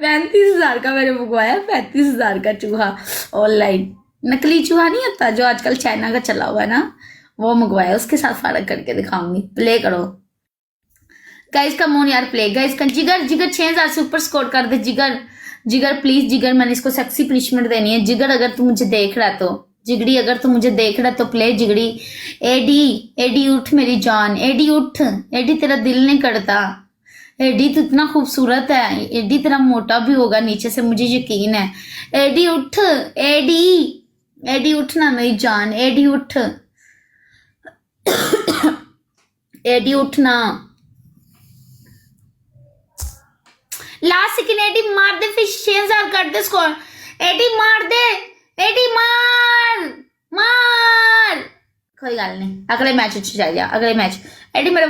35,000 का मैंने मंगवाया, 35,000 का चूहा ऑनलाइन। नकली चूहा नहीं आता जो आजकल चाइना का चला हुआ है ना, वो मंगवाया। उसके साथ फर्क करके दिखाऊंगी। प्ले करो गाइस का मोन यार, प्ले गाइस का। जिगर जिगर 6000 से ऊपर स्कोर कर दे। जिगर जिगर प्लीज जिगर, मैंने इसको सेक्सी पनिशमेंट देनी है। जिगर अगर तू मुझे देख रहा है तो, जिगड़ी अगर तू मुझे देख रहा है तो प्ले जिगड़ी। एडी एडी उठ मेरी जान, एडी उठ। एडी तेरा दिल नहीं करता, एडी तो इतना खूबसूरत है। एडी तेरा मोटा भी होगा नीचे से, मुझे यकीन है। एडी उठ, एडी एडी उठ ना मेरी जान, एडी उठ। एडी उठ ना। लास्ट सेकंड एडी मार दे, फिर 6000 कर दे स्कोर। एडी मार दे, एडी मार मार। कोई गल नहीं, अगले मैच जा, अगले मैच। एडी मेरे